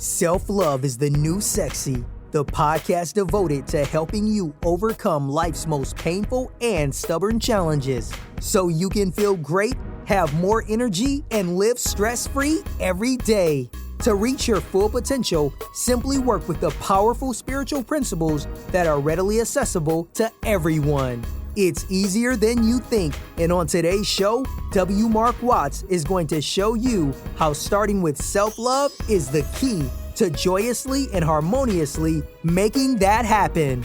Self-love is the new sexy, the podcast devoted to helping you overcome life's most painful and stubborn challenges so you can feel great, have more energy, and live stress-free every day. To reach your full potential, simply work with the powerful spiritual principles that are readily accessible to everyone. It's easier than you think, and on today's show, W. Mark Watts is going to show you how starting with self-love is the key to joyously and harmoniously making that happen.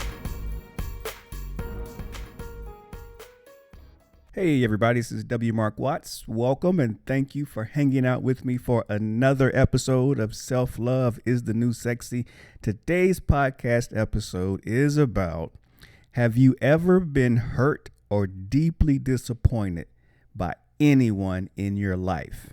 Hey everybody, this is W. Mark Watts. Welcome and thank you for hanging out with me for another episode of Self-Love is the New Sexy. Today's podcast episode is about, have you ever been hurt or deeply disappointed by anyone in your life?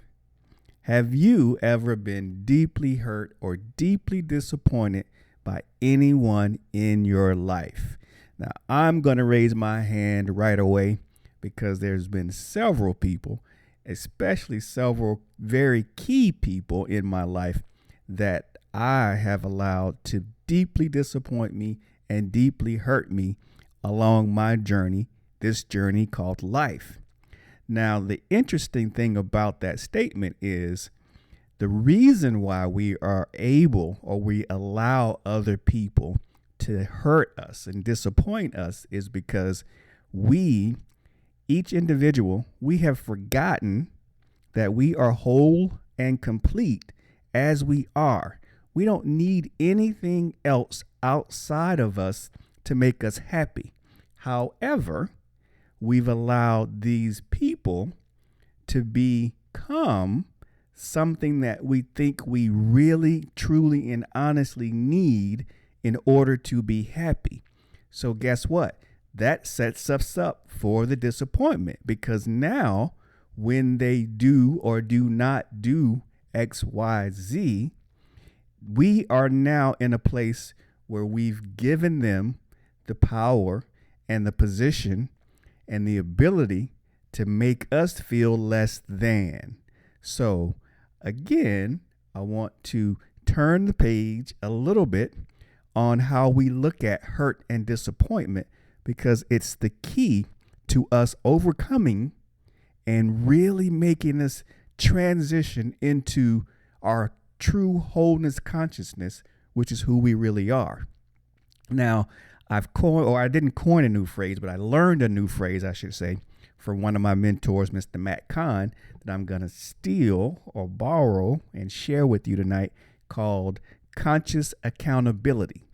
Have you ever been deeply hurt or deeply disappointed by anyone in your life? Now, I'm going to raise my hand right away because there's been several people, especially several very key people in my life that I have allowed to deeply disappoint me and deeply hurt me along my journey, this journey called life. Now, the interesting thing about that statement is the reason why we are able or we allow other people to hurt us and disappoint us is because we, each individual, we have forgotten that we are whole and complete as we are. We don't need anything else outside of us to make us happy. However, we've allowed these people to become something that we think we really, truly, and honestly need in order to be happy. So guess what? That sets us up for the disappointment, because now when they do or do not do X, Y, Z, we are now in a place where we've given them the power and the position and the ability to make us feel less than. So again, I want to turn the page a little bit on how we look at hurt and disappointment, because it's the key to us overcoming and really making us transition into our true wholeness consciousness, which is who we really are. Now, I didn't coin a new phrase, but I learned a new phrase, I should say, from one of my mentors, Mr. Matt Kahn, that I'm going to steal or borrow and share with you tonight, called conscious accountability.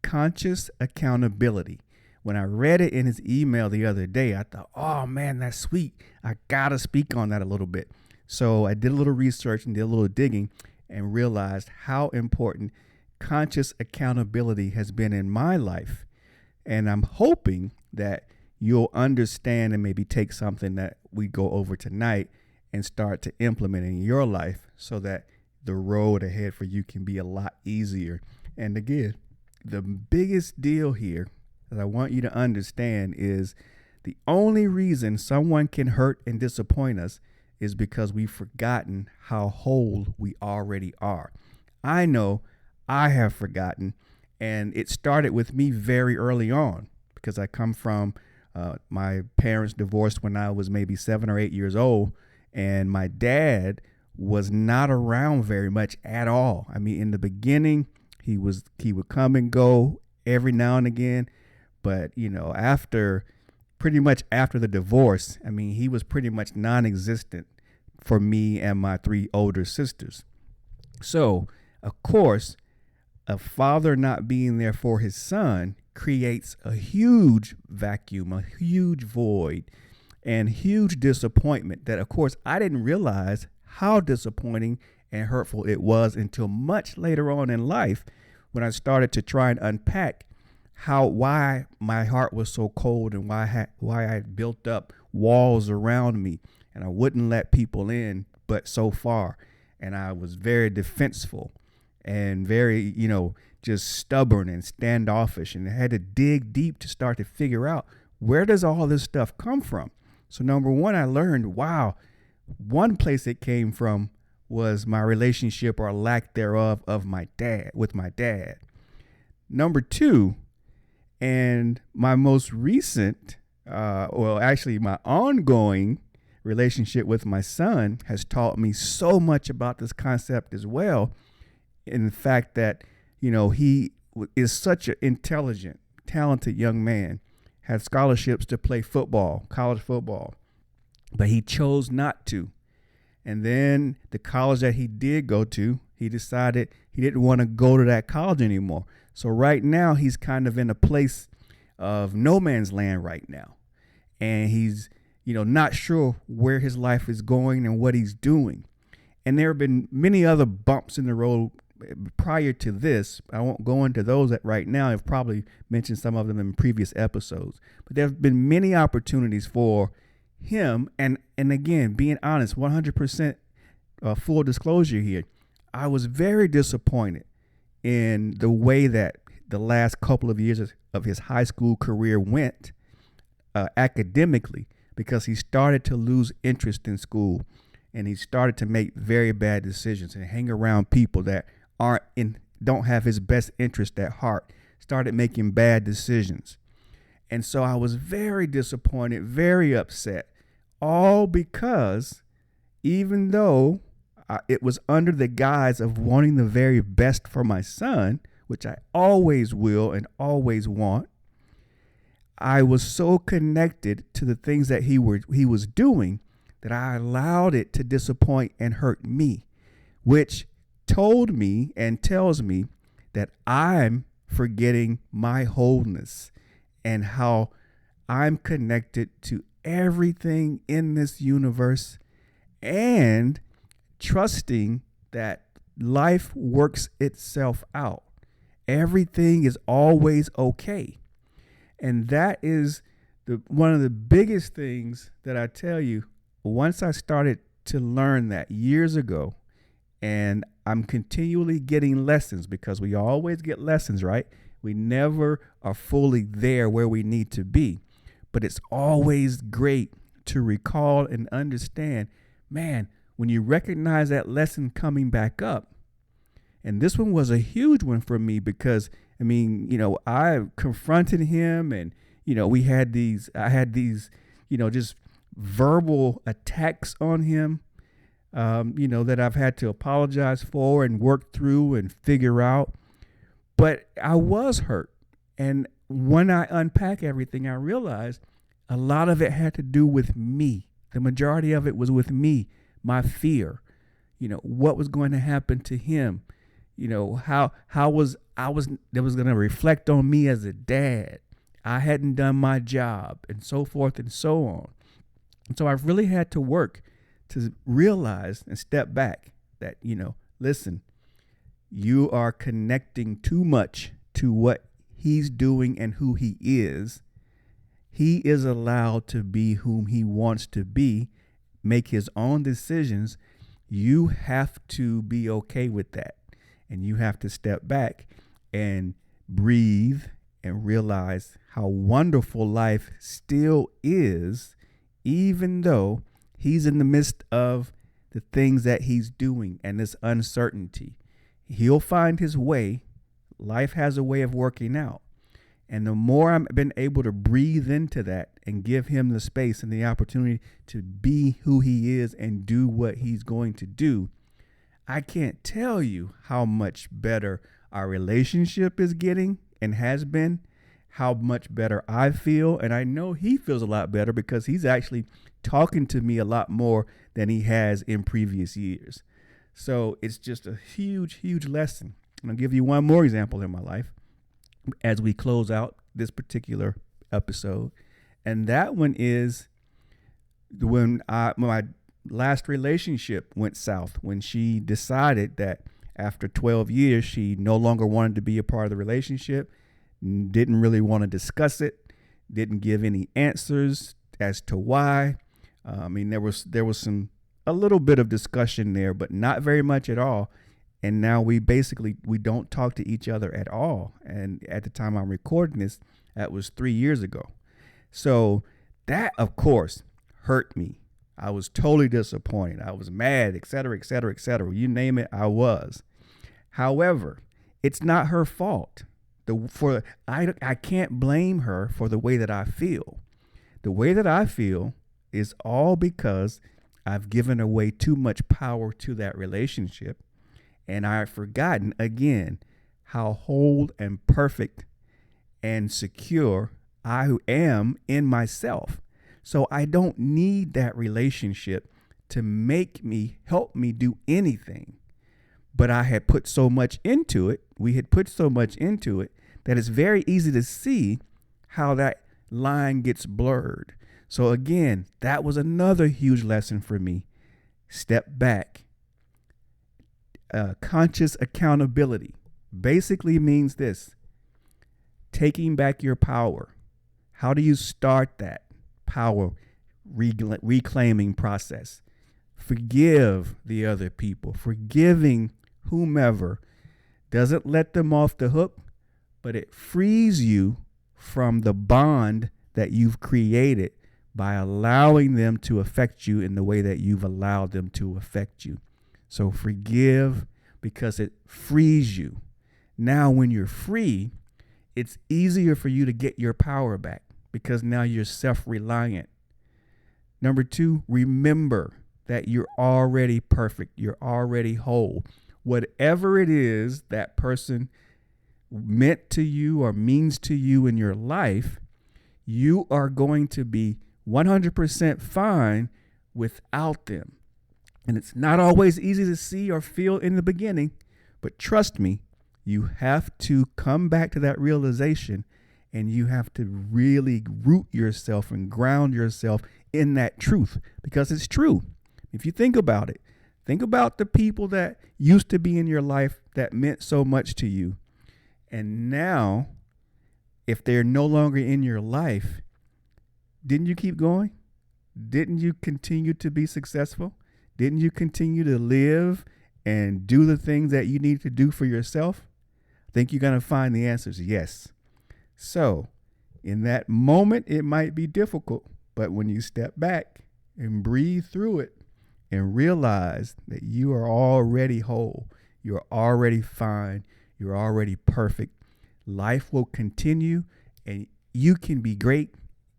Conscious accountability. When I read it in his email the other day, I thought, oh man, that's sweet. I got to speak on that a little bit. So I did a little research and did a little digging and realized how important conscious accountability has been in my life. And I'm hoping that you'll understand and maybe take something that we go over tonight and start to implement in your life so that the road ahead for you can be a lot easier. And again, the biggest deal here that I want you to understand is the only reason someone can hurt and disappoint us is because we've forgotten how whole we already are. I know I have forgotten, and it started with me very early on because I come from my parents divorced when I was maybe 7 or 8 years old, and my dad was not around very much at all. I mean, in the beginning, he would come and go every now and again, but pretty much after the divorce, I mean, he was pretty much non-existent for me and my 3 older sisters. So, of course, a father not being there for his son creates a huge vacuum, a huge void, and huge disappointment that, of course, I didn't realize how disappointing and hurtful it was until much later on in life when I started to try and unpack why my heart was so cold and why I had built up walls around me and I wouldn't let people in but so far. And I was very defenseful and very, just stubborn and standoffish, and I had to dig deep to start to figure out, where does all this stuff come from? So number one, I learned, wow, one place it came from was my relationship or lack thereof with my dad. Number two, and my most recent, my ongoing relationship with my son has taught me so much about this concept as well. In the fact that, he is such an intelligent, talented young man, had scholarships to play football, college football, but he chose not to. And then the college that he did go to, he decided he didn't want to go to that college anymore. So right now he's kind of in a place of no man's land right now. And he's, not sure where his life is going and what he's doing. And there have been many other bumps in the road prior to this. I won't go into those right now. I've probably mentioned some of them in previous episodes. But there have been many opportunities for him. And again, being honest, 100% full disclosure here, I was very disappointed in the way that the last couple of years of his high school career went academically, because he started to lose interest in school and he started to make very bad decisions and hang around people that don't have his best interest at heart, started making bad decisions. And so I was very disappointed, very upset, all because even though it was under the guise of wanting the very best for my son, which I always will and always want, I was so connected to the things that he was doing that I allowed it to disappoint and hurt me, which told me and tells me that I'm forgetting my wholeness and how I'm connected to everything in this universe, and trusting that life works itself out. Everything is always okay. And that is one of the biggest things that I tell you. Once I started to learn that years ago, and I'm continually getting lessons, because we always get lessons, right? We never are fully there where we need to be. But it's always great to recall and understand, man, when you recognize that lesson coming back up. And this one was a huge one for me because, I confronted him, and, I had these, just verbal attacks on him, that I've had to apologize for and work through and figure out. But I was hurt. And when I unpack everything, I realized a lot of it had to do with me. The majority of it was with me, my fear, what was going to happen to him, how was that was going to reflect on me as a dad. I hadn't done my job, and so forth and so on. And so I've really had to work to realize and step back that, listen, you are connecting too much to what he's doing and who he is. He is allowed to be whom he wants to be, make his own decisions. You have to be okay with that. And you have to step back and breathe and realize how wonderful life still is, even though he's in the midst of the things that he's doing and this uncertainty. He'll find his way. Life has a way of working out. And the more I've been able to breathe into that and give him the space and the opportunity to be who he is and do what he's going to do, I can't tell you how much better our relationship is getting and has been, how much better I feel. And I know he feels a lot better because he's actually talking to me a lot more than he has in previous years. So it's just a huge, huge lesson. And I'll give you one more example in my life as we close out this particular episode. And that one is when my last relationship went south, when she decided that after 12 years, she no longer wanted to be a part of the relationship, didn't really want to discuss it, didn't give any answers as to why. There was a little bit of discussion there, but not very much at all. And now we don't talk to each other at all. And at the time I'm recording this, that was 3 years ago. So that, of course, hurt me. I was totally disappointed. I was mad, et cetera, et cetera, et cetera. You name it, I was. However, it's not her fault. I can't blame her for the way that I feel. The way that I feel is all because I've given away too much power to that relationship. And I've forgotten, again, how whole and perfect and secure I am in myself. So I don't need that relationship to help me do anything. But I had put so much into it. We had put so much into it that it's very easy to see how that line gets blurred. So again, that was another huge lesson for me. Step back. Conscious accountability basically means this: taking back your power. How do you start that power reclaiming process? Forgive the other people. Forgiving whomever doesn't let them off the hook, but it frees you from the bond that you've created by allowing them to affect you in the way that you've allowed them to affect you. So forgive, because it frees you. Now, when you're free, it's easier for you to get your power back because now you're self-reliant. Number 2, remember that you're already perfect. You're already whole. Whatever it is that person meant to you or means to you in your life, you are going to be 100% fine without them. And it's not always easy to see or feel in the beginning, but trust me, you have to come back to that realization, and you have to really root yourself and ground yourself in that truth, because it's true. If you think about it, think about the people that used to be in your life that meant so much to you. And now, if they're no longer in your life, didn't you keep going? Didn't you continue to be successful? Didn't you continue to live and do the things that you need to do for yourself? I think you're going to find the answers yes. So in that moment, it might be difficult, but when you step back and breathe through it and realize that you are already whole, you're already fine, you're already perfect, life will continue and you can be great.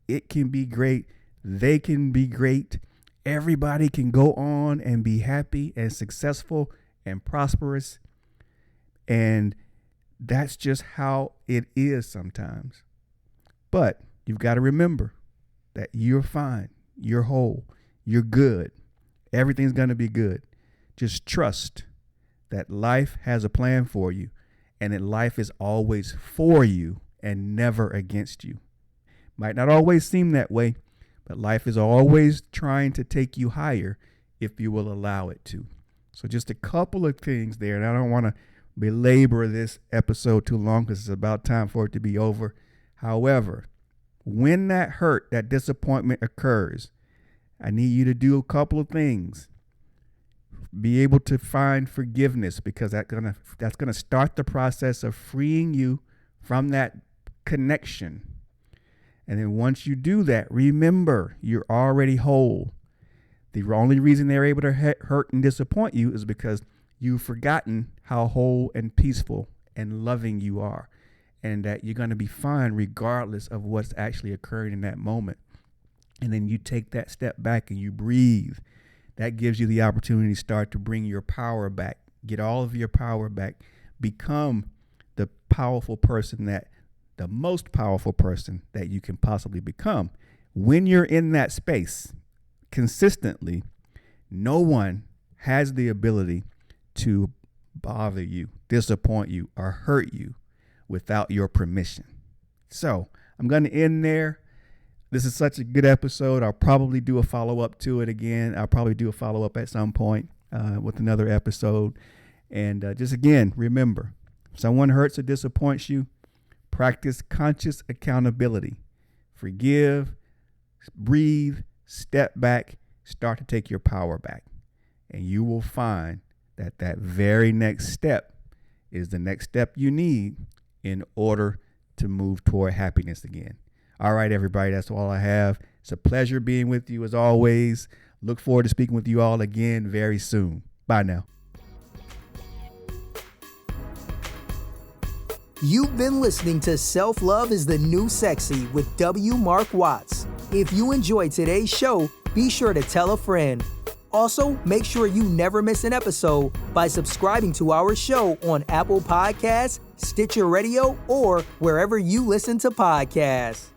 It can be great. They can be great. Everybody can go on and be happy and successful and prosperous. And that's just how it is sometimes. But you've got to remember that you're fine. You're whole. You're good. Everything's going to be good. Just trust that life has a plan for you and that life is always for you and never against you. Might not always seem that way, but life is always trying to take you higher if you will allow it to. So just a couple of things there, and I don't want to belabor this episode too long because it's about time for it to be over. However, when that hurt, that disappointment occurs, I need you to do a couple of things. Be able to find forgiveness, because that's gonna start the process of freeing you from that connection. And then once you do that, remember you're already whole. The only reason they're able to hurt and disappoint you is because you've forgotten how whole and peaceful and loving you are, and that you're going to be fine regardless of what's actually occurring in that moment. And then you take that step back and you breathe. That gives you the opportunity to start to bring your power back, get all of your power back, become the most powerful person that you can possibly become. When you're in that space consistently, no one has the ability to bother you, disappoint you, or hurt you without your permission. So I'm going to end there. This is such a good episode. I'll probably do a follow-up to it again. I'll probably do a follow-up at some point with another episode. And just again, remember, if someone hurts or disappoints you, practice conscious accountability. Forgive, breathe, step back, start to take your power back. And you will find that that very next step is the next step you need in order to move toward happiness again. All right, everybody, that's all I have. It's a pleasure being with you as always. Look forward to speaking with you all again very soon. Bye now. You've been listening to Self-Love is the New Sexy with W. Mark Watts. If you enjoyed today's show, be sure to tell a friend. Also, make sure you never miss an episode by subscribing to our show on Apple Podcasts, Stitcher Radio, or wherever you listen to podcasts.